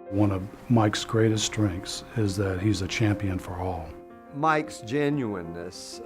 One of Mike's greatest strengths is that he's a champion for all. Mike's genuineness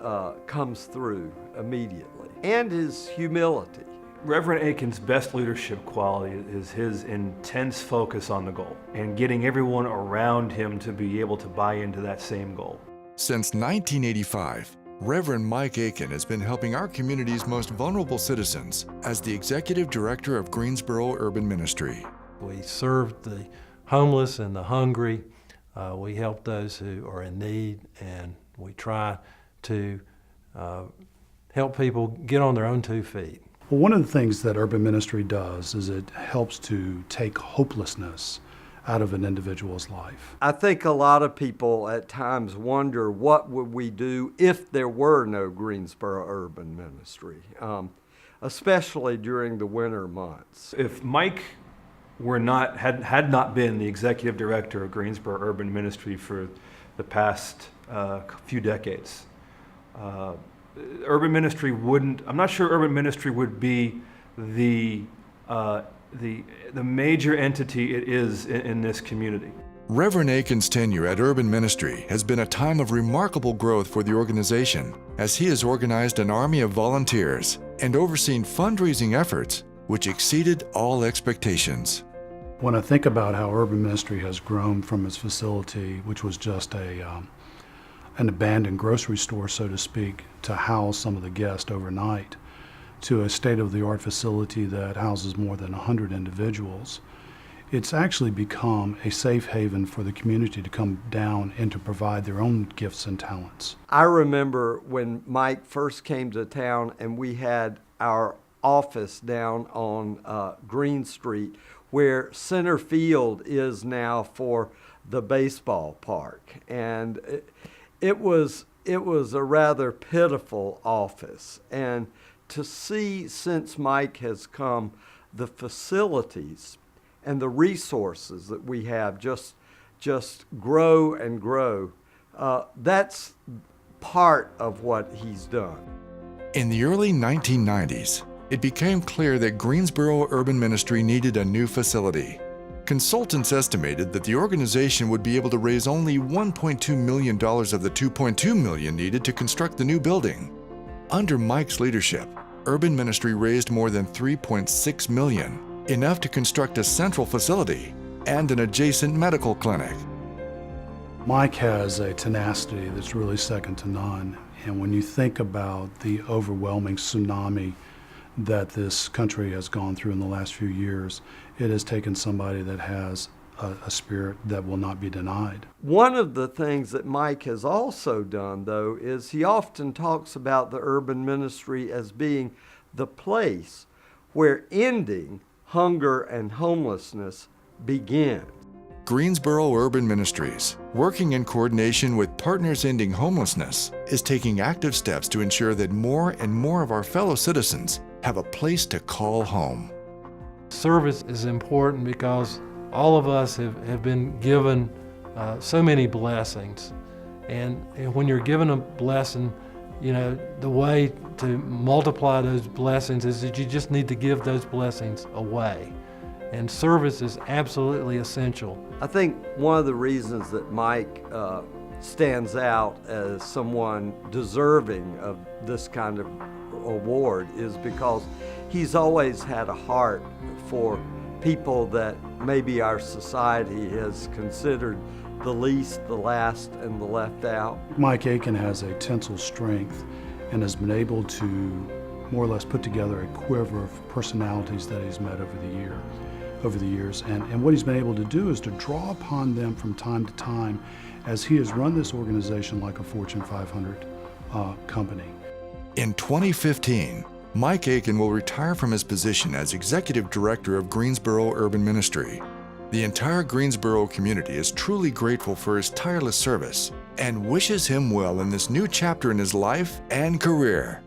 comes through immediately, and his humility. Reverend Aiken's best leadership quality is his intense focus on the goal and getting everyone around him to be able to buy into that same goal. Since 1985, Reverend Mike Aiken has been helping our community's most vulnerable citizens as the Executive Director of Greensboro Urban Ministry. We serve the homeless and the hungry. We help those who are in need, and we try to help people get on their own 2 feet. Well, one of the things that urban ministry does is it helps to take hopelessness out of an individual's life. I think a lot of people at times wonder what would we do if there were no Greensboro Urban Ministry, especially during the winter months. If Mike had not been the executive director of Greensboro Urban Ministry for the past few decades, urban ministry I'm not sure urban ministry would be the major entity it is in this community. Reverend Aiken's tenure at Urban Ministry has been a time of remarkable growth for the organization, as he has organized an army of volunteers and overseen fundraising efforts which exceeded all expectations. When I think about how urban ministry has grown from its facility, which was just an abandoned grocery store, so to speak, to house some of the guests overnight, to a state-of-the-art facility that houses more than 100 individuals, it's actually become a safe haven for the community to come down and to provide their own gifts and talents. I remember when Mike first came to town and we had our office down on Green Street, where center field is now for the baseball park. And it was a rather pitiful office. And to see, since Mike has come, the facilities and the resources that we have just grow and grow, that's part of what he's done. In the early 1990s, it became clear that Greensboro Urban Ministry needed a new facility. Consultants estimated that the organization would be able to raise only $1.2 million of the $2.2 million needed to construct the new building. Under Mike's leadership, Urban Ministry raised more than $3.6 million, enough to construct a central facility and an adjacent medical clinic. Mike has a tenacity that's really second to none. And when you think about the overwhelming tsunami that this country has gone through in the last few years, it has taken somebody that has a spirit that will not be denied. One of the things that Mike has also done, though, is he often talks about the urban ministry as being the place where ending hunger and homelessness begins. Greensboro Urban Ministries, working in coordination with Partners Ending Homelessness, is taking active steps to ensure that more and more of our fellow citizens have a place to call home. Service is important because all of us have been given so many blessings. And when you're given a blessing, you know, the way to multiply those blessings is that you just need to give those blessings away. And service is absolutely essential. I think one of the reasons that Mike stands out as someone deserving of this kind of award is because he's always had a heart for people that maybe our society has considered the least, the last, and the left out. Mike Aiken has a tensile strength and has been able to more or less put together a quiver of personalities that he's met over the years. And what he's been able to do is to draw upon them from time to time as he has run this organization like a Fortune 500 company. In 2015, Mike Aiken will retire from his position as Executive Director of Greensboro Urban Ministry. The entire Greensboro community is truly grateful for his tireless service and wishes him well in this new chapter in his life and career.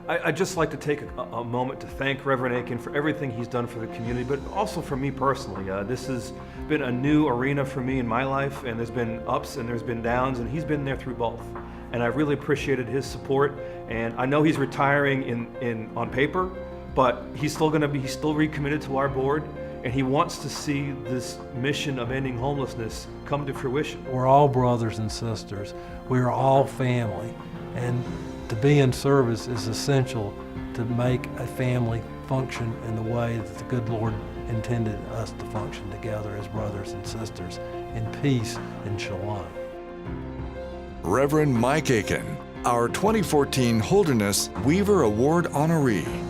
I'd just like to take a moment to thank Reverend Aiken for everything he's done for the community, but also for me personally. This has been a new arena for me in my life, and there's been ups and there's been downs, and he's been there through both. And I really appreciated his support, and I know he's retiring on paper, but he's still recommitted to our board, and he wants to see this mission of ending homelessness come to fruition. We're all brothers and sisters. We are all family. And to be in service is essential to make a family function in the way that the good Lord intended us to function together as brothers and sisters in peace and shalom. Reverend Mike Aiken, our 2014 Holderness Weaver Award honoree.